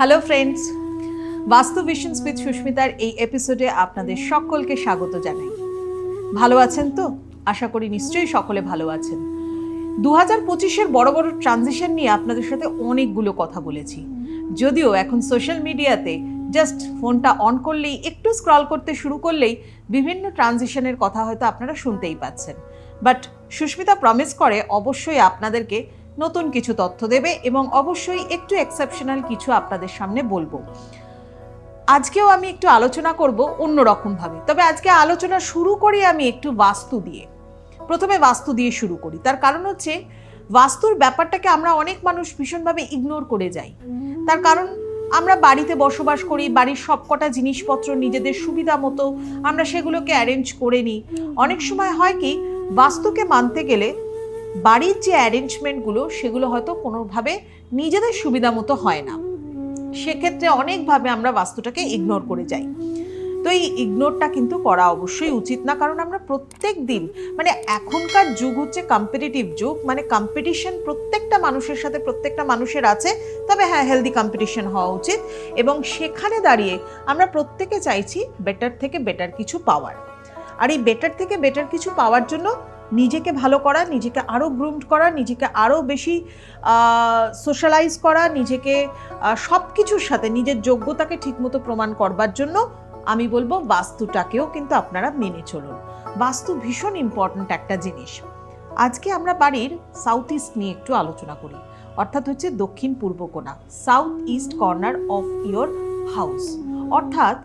Hello friends, বাস্তু visions with সুস্মিতার এই এপিসোডে আপনাদের সকলকে স্বাগত জানাই। ভালো আছেন তো? আশা করি নিশ্চয়ই সকলে ভালো আছেন। 2025-এর বড় বড় ট্রানজিশন নিয়ে আপনাদের সাথে অনেকগুলো কথা বলেছি। যদিও এখন সোশ্যাল মিডিয়াতে জাস্ট ফোনটা অন করলেই, একটু স্ক্রল করতে শুরু করলেই বিভিন্ন ট্রানজিশনের কথা হয়তো আপনারা শুনতেই পাচ্ছেন। বাট সুস্মিতা প্রমিস করে অবশ্যই আপনাদেরকে নতুন কিছু তথ্য দেবে এবং অবশ্যই একটু এক্সেপশনাল কিছু আপনাদের সামনে বলবো। আজকেও আমি একটু আলোচনা করব অন্যরকমভাবে, তবে আজকে আলোচনা শুরু করি আমি একটু বাস্তু দিয়ে। প্রথমে বাস্তু দিয়ে শুরু করি, তার কারণ হচ্ছে বাস্তুর ব্যাপারটাকে আমরা অনেক মানুষ ভীষণভাবে ইগনোর করে যাই। তার কারণ আমরা বাড়িতে বসবাস করি, বাড়ির সবকটা জিনিসপত্র নিজেদের সুবিধা মতো আমরা সেগুলোকে অ্যারেঞ্জ করে নিই। অনেক সময় হয় কি, বাস্তুকে মানতে গেলে বাড়ির যে অ্যারেঞ্জমেন্টগুলো সেগুলো হয়তো কোনোভাবে নিজেদের সুবিধা মতো হয় না। সেক্ষেত্রে অনেকভাবে আমরা বাস্তুটাকে ইগনোর করে যাই। তো এই ইগনোরটা কিন্তু করা অবশ্যই উচিত না, কারণ আমরা প্রত্যেক দিন, মানে এখনকার যুগ হচ্ছে কম্পিটিটিভ যুগ, মানে কম্পিটিশন প্রত্যেকটা মানুষের সাথে প্রত্যেকটা মানুষের আছে। তবে হ্যাঁ, হেলদি কম্পিটিশন হওয়া উচিত এবং সেখানে দাঁড়িয়ে আমরা প্রত্যেকে চাইছি বেটার থেকে বেটার কিছু পাওয়ার। আর এই বেটার থেকে বেটার কিছু পাওয়ার জন্য নিজেকে ভালো করা, নিজেকে আরও গ্রুমড করা, নিজেকে আরও বেশি সোশ্যালাইজ করা, নিজেকে সব কিছুর সাথে নিজের যোগ্যতাকে ঠিকমতো প্রমাণ করবার জন্য আমি বলবো বাস্তুটাকেও কিন্তু আপনারা মেনে চলুন। বাস্তু ভীষণ ইম্পর্ট্যান্ট একটা জিনিস। আজকে আমরা বাড়ির সাউথ ইস্ট নিয়ে একটু আলোচনা করি, অর্থাৎ হচ্ছে দক্ষিণ পূর্ব কোণা, south east corner of your house, অর্থাৎ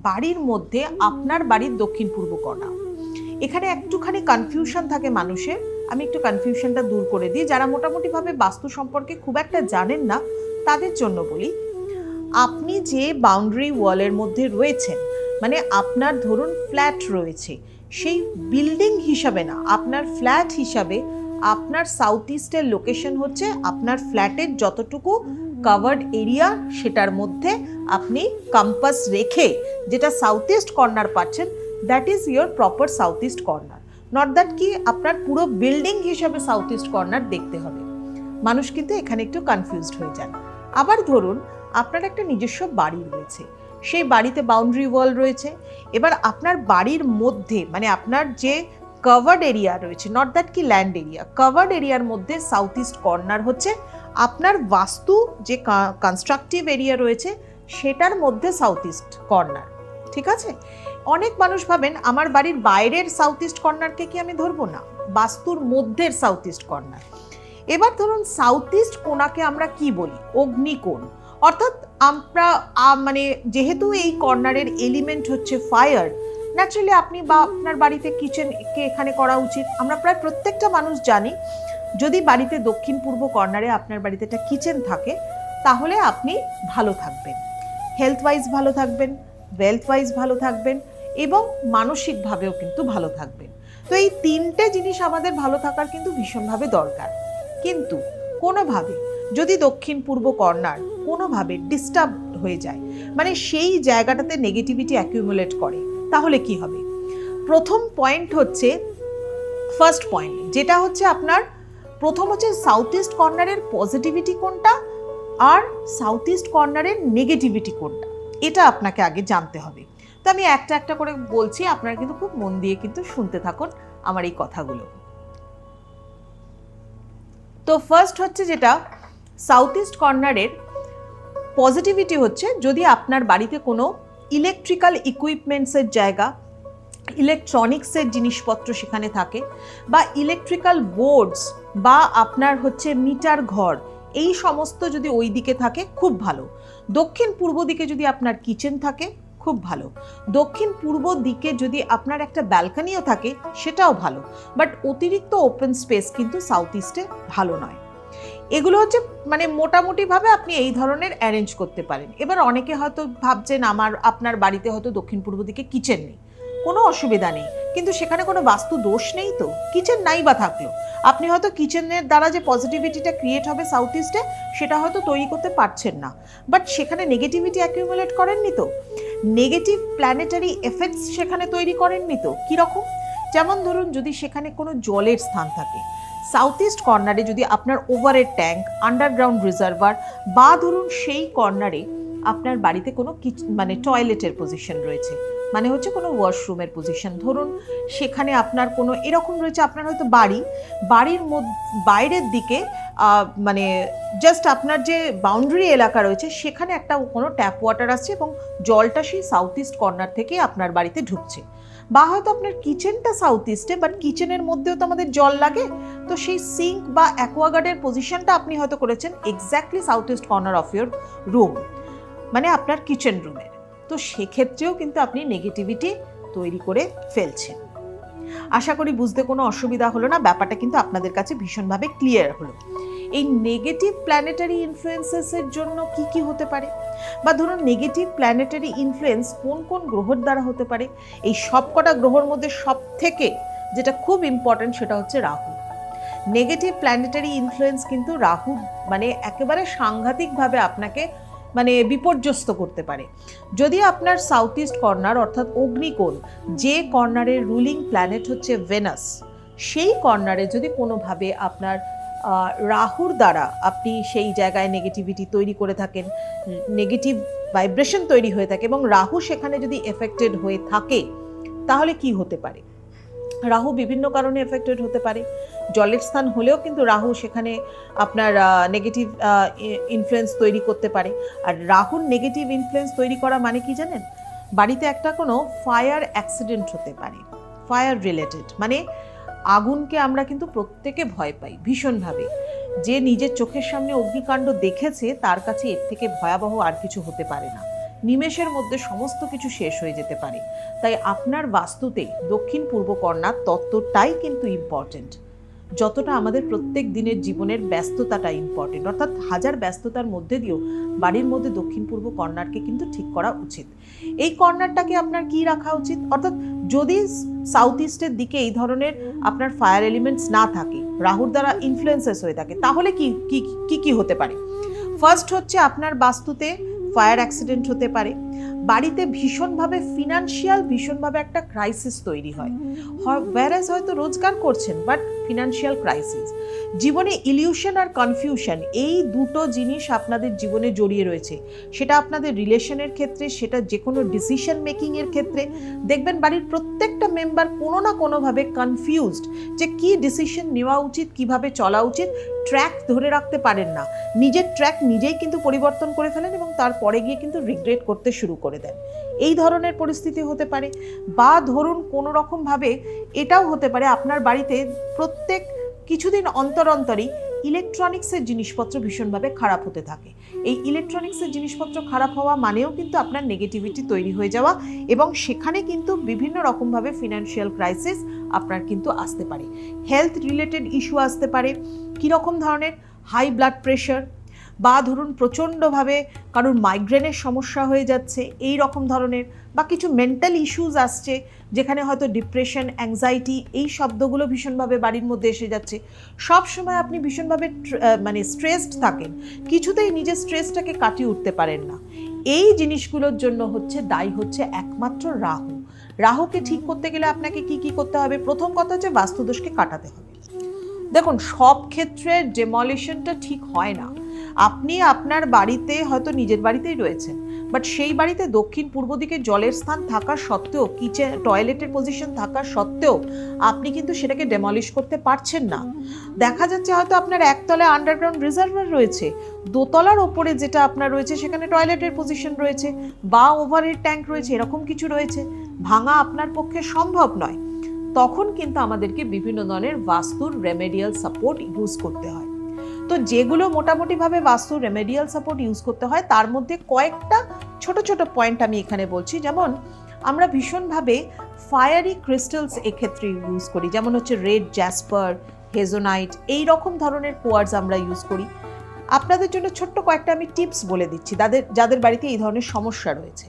বাড়ির মধ্যে আপনার বাড়ির দক্ষিণ পূর্ব কোণা। এখানে একটুখানি কনফিউশন থাকে মানুষের, আমি একটু কনফিউশনটা দূর করে দিই। যারা মোটামুটিভাবে বাস্তু সম্পর্কে খুব একটা জানেন না তাদের জন্য বলি, আপনি যে বাউন্ডারি ওয়ালের মধ্যে রয়েছেন, মানে আপনার ধরুন ফ্ল্যাট রয়েছে, সেই বিল্ডিং হিসাবে না, আপনার ফ্ল্যাট হিসাবে আপনার সাউথ ইস্টের লোকেশন হচ্ছে আপনার ফ্ল্যাটের যতটুকু কাভার্ড এরিয়া সেটার মধ্যে আপনি কম্পাস রেখে যেটা সাউথ ইস্ট কর্নার পাচ্ছেন, that is your proper south east corner. Not that কি আপনার পুরো বিল্ডিং হিসাবে সাউথ ইস্ট কর্নার দেখতে হবে। মানুষ কিন্তু এখানে একটু কনফিউজড হয়ে যান। আবার ধরুন আপনার একটা নিজস্ব বাড়ি রয়েছে, সেই বাড়িতে বাউন্ডারি ওয়াল রয়েছে, এবার আপনার বাড়ির মধ্যে, মানে আপনার যে কভার্ড এরিয়া রয়েছে, নট দ্যাট কি ল্যান্ড এরিয়া, কভার্ড এরিয়ার মধ্যে সাউথ ইস্ট কর্নার হচ্ছে আপনার বাস্তু যে কনস্ট্রাকটিভ এরিয়া রয়েছে সেটার মধ্যে সাউথ ইস্ট কর্নার। ঠিক আছে? অনেক মানুষ ভাবেন আমার বাড়ির বাইরের সাউথ ইস্ট কর্নারকে কি আমি ধরবো না, বাস্তুর মধ্যের সাউথ ইস্ট কর্নার। এবার ধরুন সাউথ ইস্ট কোণাকে আমরা কি বলি, অগ্নিকোণ। অর্থাৎ আমরা মানে যেহেতু এই কর্নারের এলিমেন্ট হচ্ছে ফায়ার, ন্যাচারালি আপনি বা আপনার বাড়িতে কিচেনকে এখানে করা উচিত। আমরা প্রায় প্রত্যেকটা মানুষ জানি, যদি বাড়িতে দক্ষিণ পূর্ব কর্নারে আপনার বাড়িতে একটা কিচেন থাকে তাহলে আপনি ভালো থাকবেন, হেলথ ওয়াইজ ভালো থাকবেন, ওয়েলথ ওয়াইজ ভালো থাকবেন এবং মানসিকভাবেও কিন্তু ভালো থাকবেন। তো এই তিনটে জিনিস আমাদের ভালো থাকার কিন্তু ভীষণভাবে দরকার। কিন্তু কোনোভাবে যদি দক্ষিণ পূর্ব কর্নার কোনোভাবে ডিস্টার্ব হয়ে যায়, মানে সেই জায়গাটাতে নেগেটিভিটি অ্যাকিউমুলেট করে, তাহলে কি হবে? প্রথম পয়েন্ট হচ্ছে, ফার্স্ট পয়েন্ট যেটা হচ্ছে আপনার প্রথম হচ্ছে সাউথ ইস্ট কর্নারের পজিটিভিটি কোনটা আর সাউথ ইস্ট কর্নারের নেগেটিভিটি কোনটা, এটা আপনাকে আগে জানতে হবে। তো আমি একটা একটা করে বলছি, আপনারা কিন্তু খুব মন দিয়ে কিন্তু শুনতে থাকুন আমার এই কথাগুলো। তো ফার্স্ট হচ্ছে যেটা সাউথ ইস্ট কর্নারের পজিটিভিটি হচ্ছে, যদি আপনার বাড়িতে কোনো ইলেকট্রিক্যাল ইকুইপমেন্টসের জায়গা, ইলেকট্রনিক্সের জিনিসপত্র সেখানে থাকে, বা ইলেকট্রিক্যাল বোর্ডস, বা আপনার হচ্ছে মিটার ঘর, এই সমস্ত যদি ওই দিকে থাকে খুব ভালো। দক্ষিণ পূর্ব দিকে যদি আপনার কিচেন থাকে খুব ভালো। দক্ষিণ পূর্ব দিকে যদি আপনার একটা ব্যালকনিও থাকে সেটাও ভালো, বাট অতিরিক্ত ওপেন স্পেস কিন্তু সাউথ ইস্টে ভালো নয়। এগুলো হচ্ছে মানে মোটামুটিভাবে আপনি এই ধরনের অ্যারেঞ্জ করতে পারেন। এবার অনেকে হয়তো ভাবছেন আপনার বাড়িতে হয়তো দক্ষিণ পূর্ব দিকে কিচেন নেই, কোনো অসুবিধা নেই, কিন্তু সেখানে কোনো বাস্তু দোষ নেই। তো কিচেন নাই বা থাকলো, আপনি হয়তো কিচেনের দ্বারা যে পজিটিভিটিটা ক্রিয়েট হবে সাউথ ইস্টে সেটা হয়তো তৈরি করতে পারছেন না, বাট সেখানে নেগেটিভিটি অ্যাকিউমুলেট করেননি তো, নেগেটিভ প্ল্যানেটারি এফেক্টস সেখানে তৈরি করেননি তো। কীরকম? যেমন ধরুন যদি সেখানে কোনো জলের স্থান থাকে, সাউথ ইস্ট কর্নারে যদি আপনার ওভারের ট্যাঙ্ক, আন্ডারগ্রাউন্ড রিজার্ভার, বা ধরুন সেই কর্নারে আপনার বাড়িতে কোনো মানে টয়লেটের পজিশন রয়েছে, মানে হচ্ছে কোনো ওয়াশরুমের পজিশন, ধরুন সেখানে আপনার কোনো এরকম রয়েছে, আপনার হয়তো বাড়ির বাইরের দিকে মানে জাস্ট আপনার যে বাউন্ডারি এলাকা রয়েছে সেখানে একটা কোনো ট্যাপ ওয়াটার আসছে এবং জলটা সেই সাউথ ইস্ট কর্নার থেকে আপনার বাড়িতে ঢুকছে, বা হয়তো আপনার কিচেনটা সাউথ ইস্টে, বাট কিচেনের মধ্যেও তো আমাদের জল লাগে, তো সেই সিঙ্ক বা অ্যাকোয়াগার্ডের পজিশনটা আপনি হয়তো করেছেন exactly south east corner of your room, মানে আপনার কিচেন রুমের, তো সেক্ষেত্রেও কিন্তু আপনি নেগেটিভিটি তৈরি করে ফেলছেন। আশা করি বুঝতে কোনো অসুবিধা হলো না, ব্যাপারটা কিন্তু আপনাদের কাছে ভীষণভাবে ক্লিয়ার হলো। এই নেগেটিভ প্ল্যানেটারি ইনফ্লুয়েন্সেসের জন্য কি কি হতে পারে, বা ধরুন নেগেটিভ প্ল্যানেটারি ইনফ্লুয়েন্স কোন কোন গ্রহের দ্বারা হতে পারে। এই সবকটা গ্রহের মধ্যে সব থেকে যেটা খুব ইম্পর্টেন্ট সেটা হচ্ছে রাহু। নেগেটিভ প্ল্যানেটারি ইনফ্লুয়েন্স কিন্তু রাহু মানে একেবারে সাংঘাতিকভাবে আপনাকে মানে বিপর্যস্ত করতে পারে। যদি আপনার সাউথ ইস্ট কর্নার অর্থাৎ অগ্নিকোণ, যে কর্নারের রুলিং প্ল্যানেট হচ্ছে ভেনাস, সেই কর্নারে যদি কোনোভাবে আপনার রাহুর দ্বারা আপনি সেই জায়গায় নেগেটিভিটি তৈরি করে থাকেন, নেগেটিভ ভাইব্রেশন তৈরি হয়ে থাকে এবং রাহু সেখানে যদি এফেক্টেড হয়ে থাকে, তাহলে কি হতে পারে? রাহু বিভিন্ন কারণে এফেক্টেড হতে পারে। জলের স্থান হলেও কিন্তু রাহু সেখানে আপনার নেগেটিভ ইনফ্লুয়েন্স তৈরি করতে পারে। আর রাহুর নেগেটিভ ইনফ্লুয়েন্স তৈরি করা মানে কি জানেন? বাড়িতে একটা কোনো ফায়ার অ্যাক্সিডেন্ট হতে পারে, ফায়ার রিলেটেড, মানে আগুনকে আমরা কিন্তু প্রত্যেকে ভয় পাই ভীষণভাবে। যে নিজের চোখের সামনে অগ্নিকাণ্ড দেখেছে তার কাছে এর থেকে ভয়াবহ আর কিছু হতে পারে না, নিমেষের মধ্যে সমস্ত কিছু শেষ হয়ে যেতে পারে। তাই আপনার বাস্তুতে দক্ষিণ পূর্ব কর্নার তত্ত্বটাই কিন্তু ইম্পর্টেন্ট, যতটা আমাদের প্রত্যেক দিনের জীবনের ব্যস্ততাটা ইম্পর্টেন্ট। অর্থাৎ হাজার ব্যস্ততার মধ্যে দিয়েও বাড়ির মধ্যে দক্ষিণ পূর্ব কর্নারকে কিন্তু ঠিক করা উচিত। এই কর্নারটাকে আপনার কি রাখা উচিত? অর্থাৎ যদি সাউথ ইস্টের দিকে এই ধরনের আপনার ফায়ার এলিমেন্টস না থাকে, রাহুর দ্বারা ইনফ্লুয়েন্সেস হয়ে থাকে, তাহলে কি কি কি হতে পারে? ফার্স্ট হচ্ছে আপনার বাস্তুতে ফায়ার অ্যাক্সিডেন্ট হতে পারে, বাড়িতে ভীষণভাবে ভীষণভাবে একটা ক্রাইসিস তৈরি হয়, ওয়্যারএজ হয়তো রোজগার করছেন বাট ফিনান্সিয়াল ক্রাইসিস। জীবনে ইলিউশন আর কনফিউশন, এই দুটো জিনিস আপনাদের জীবনে জড়িয়ে রয়েছে, সেটা আপনাদের রিলেশনের ক্ষেত্রে, সেটা যে কোনো ডিসিশন মেকিংয়ের ক্ষেত্রে দেখবেন বাড়ির প্রত্যেকটা মেম্বার কোনো না কোনোভাবে কনফিউজড যে কী ডিসিশন নেওয়া উচিত, কিভাবে চলা উচিত, ট্র্যাক ধরে রাখতে পারেন না, নিজের ট্র্যাক নিজেই কিন্তু পরিবর্তন করে ফেলেন এবং তারপরে গিয়ে কিন্তু রিগ্রেট করতে শুরু করে দেন। এই ধরনের পরিস্থিতি হতে পারে। বা ধরুন কোনো রকমভাবে এটাও হতে পারে আপনার বাড়িতে প্রত্যেক কিছুদিন অন্তর অন্তরই ইলেকট্রনিক্সের জিনিসপত্র ভীষণভাবে খারাপ হতে থাকে। এই ইলেকট্রনিক্সের জিনিসপত্র খারাপ হওয়া মানেও কিন্তু আপনার নেগেটিভিটি তৈরি হয়ে যাওয়া, এবং সেখানে কিন্তু বিভিন্ন রকমভাবে ফিনান্সিয়াল ক্রাইসিস আপনার কিন্তু আসতে পারে। হেলথ রিলেটেড ইস্যু আসতে পারে, কীরকম ধরনের? হাই ব্লাড প্রেশার, বা ধরুন প্রচণ্ডভাবে কারোর মাইগ্রেনের সমস্যা হয়ে যাচ্ছে এই রকম ধরনের, বা কিছু মেন্টাল ইস্যুস আসছে যেখানে হয়তো ডিপ্রেশন, অ্যাংজাইটি, এই শব্দগুলো ভীষণভাবে বাড়ির মধ্যে এসে যাচ্ছে। সব সময় আপনি ভীষণভাবে মানে স্ট্রেসড থাকেন, কিছুতেই নিজের স্ট্রেসটাকে কাটিয়ে উঠতে পারেন না। এই জিনিসগুলোর জন্য দায়ী হচ্ছে একমাত্র রাহু। রাহুকে ঠিক করতে গেলে আপনাকে কি কি করতে হবে? প্রথম কথা হচ্ছে বাস্তুদোষকে কাটাতে হবে। দেখুন, সব ক্ষেত্রে ডেমলিশনটা ঠিক হয় না। আপনি আপনার বাড়িতে হয়তো নিজের বাড়িতেই রয়েছেন, বাট সেই বাড়িতে দক্ষিণ পূর্ব দিকে জলের স্থান থাকা সত্ত্বেও, কিচেন টয়লেটের পজিশন থাকা সত্ত্বেও আপনি কিন্তু সেটাকে ডেমলিশ করতে পারছেন না। দেখা যাচ্ছে হয়তো আপনার একতলায় আন্ডারগ্রাউন্ড রিজার্ভার রয়েছে, দোতলার ওপরে যেটা আপনার রয়েছে সেখানে টয়লেটের পজিশন রয়েছে বা ওভারহেড ট্যাঙ্ক রয়েছে, এরকম কিছু রয়েছে, ভাঙা আপনার পক্ষে সম্ভব নয়। তখন কিন্তু আমাদেরকে বিভিন্ন ধরনের বাস্তুর রেমেডিয়াল সাপোর্ট ইউজ করতে হয়। তো যেগুলো মোটামুটিভাবে বাস্তু রেমেডিয়াল সাপোর্ট ইউজ করতে হয় তার মধ্যে কয়েকটা ছোট ছোট পয়েন্ট আমি এখানে বলছি। যেমন আমরা ভীষণভাবে ফায়ারি ক্রিস্টালস এক্ষেত্রে ইউজ করি, যেমন হচ্ছে রেড জ্যাসপার, হেজোনাইট, এই রকম ধরনের কোয়ার্টজ আমরা ইউজ করি। আপনাদের জন্য ছোট্ট কয়েকটা আমি টিপস বলে দিচ্ছি যাদের বাড়িতে এই ধরনের সমস্যা রয়েছে।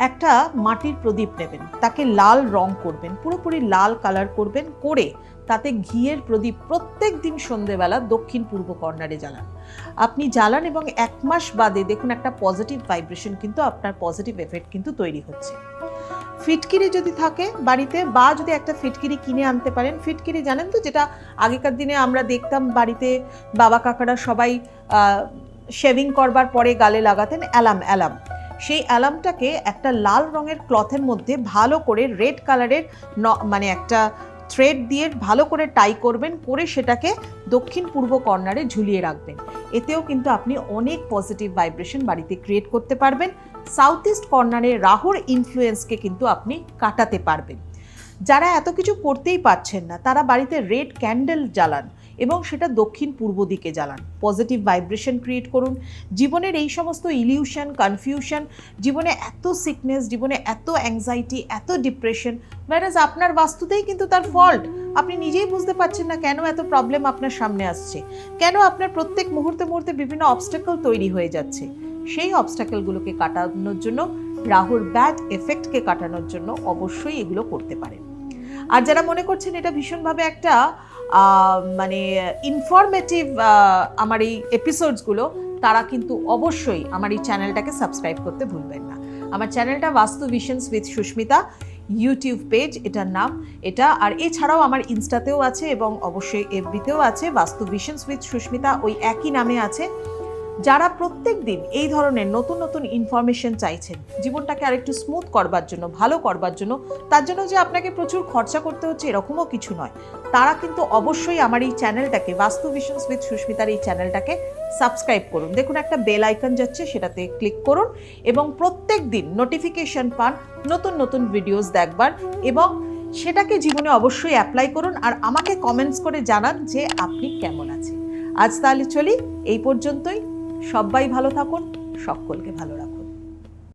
একটা মাটির প্রদীপ নেবেন, তাকে লাল রং করবেন, পুরোপুরি লাল কালার করবেন, করে তাতে ঘিয়ের প্রদীপ প্রত্যেক দিন সন্ধেবেলা দক্ষিণ পূর্ব কর্নারে জ্বালান। আপনি জ্বালান এবং 1 মাস বাদে দেখুন একটা পজিটিভ ভাইব্রেশন কিন্তু আপনার পজিটিভ এফেক্ট কিন্তু তৈরি হচ্ছে। ফিটকিরি যদি থাকে বাড়িতে, বা যদি একটা ফিটকিরি কিনে আনতে পারেন, ফিটকিরি জানেন তো, যেটা আগেকার দিনে আমরা দেখতাম বাড়িতে বাবা কাকারা সবাই শেভিং করবার পরে গালে লাগাতেন অ্যালাম, সেই অ্যালামটাকে একটা লাল রঙের ক্লথের মধ্যে ভালো করে রেড কালারের মানে একটা থ্রেড দিয়ে ভালো করে টাই করবেন, করে সেটাকে দক্ষিণ পূর্ব কর্নারে ঝুলিয়ে রাখবেন। এতেও কিন্তু আপনি অনেক পজিটিভ ভাইব্রেশন বাড়িতে ক্রিয়েট করতে পারবেন। সাউথ ইস্ট কর্নারে রাহুর ইনফ্লুয়েন্সকে কিন্তু আপনি কাটাতে পারবেন। যারা এত কিছু করতেই পারছেন না তারা বাড়িতে রেড ক্যান্ডেল জ্বালান এবং সেটা দক্ষিণ পূর্ব দিকে জ্বালান। পজিটিভ ভাইব্রেশন ক্রিয়েট করুন। জীবনের এই সমস্ত ইলিউশন, কনফিউশন, জীবনে এত সিকনেস, জীবনে এত অ্যাংজাইটি, এত ডিপ্রেশন, whereas আপনার বাস্তুতেই কিন্তু তার ফল্ট। আপনি নিজেই বুঝতে পারছেন না কেন এত প্রবলেম আপনার সামনে আসছে, কেন আপনার প্রত্যেক মুহূর্তে মুহূর্তে বিভিন্ন অবস্টাকল তৈরি হয়ে যাচ্ছে। সেই অবস্টাকলগুলোকে কাটানোর জন্য, রাহুর ব্যাড এফেক্টকে কাটানোর জন্য অবশ্যই এগুলো করতে পারেন। আর যারা মনে করছেন এটা ভীষণভাবে একটা মানে ইনফরমেটিভ আমার এই এপিসোডসগুলো, তারা কিন্তু অবশ্যই আমার এই চ্যানেলটাকে সাবস্ক্রাইব করতে ভুলবেন না। আমার চ্যানেলটা Vastu visions with Susmita, YouTube page এটার নাম এটা। আর এছাড়াও আমার ইনস্টাতেও আছে এবং অবশ্যই এফবিতেও আছে, বাস্তু ভিশনস উইথ সুস্মিতা ওই একই নামে আছে। যারা প্রত্যেক দিন এই ধরনের নতুন নতুন ইনফরমেশন চাইছেন জীবনটাকে আরেকটু স্মুথ করবার জন্য, ভালো করবার জন্য, তার জন্য যে আপনাকে প্রচুর খরচা করতে হচ্ছে এরকমও কিছু নয়, তারা কিন্তু অবশ্যই আমার এই চ্যানেলটাকে, বাস্তু ভিশনস উইথ সুস্মিতার এই চ্যানেলটাকে সাবস্ক্রাইব করুন। দেখুন একটা বেল আইকন যাচ্ছে, সেটাতে ক্লিক করুন এবং প্রত্যেক দিন নোটিফিকেশন পান নতুন নতুন ভিডিওস দেখবার, এবং সেটাকে জীবনে অবশ্যই অ্যাপ্লাই করুন আর আমাকে কমেন্টস করে জানান যে আপনি কেমন আছেন। আজ তাহলে চলি, এই পর্যন্তই। সবাই ভালো থাকুন, সকলকে ভালো রাখুন।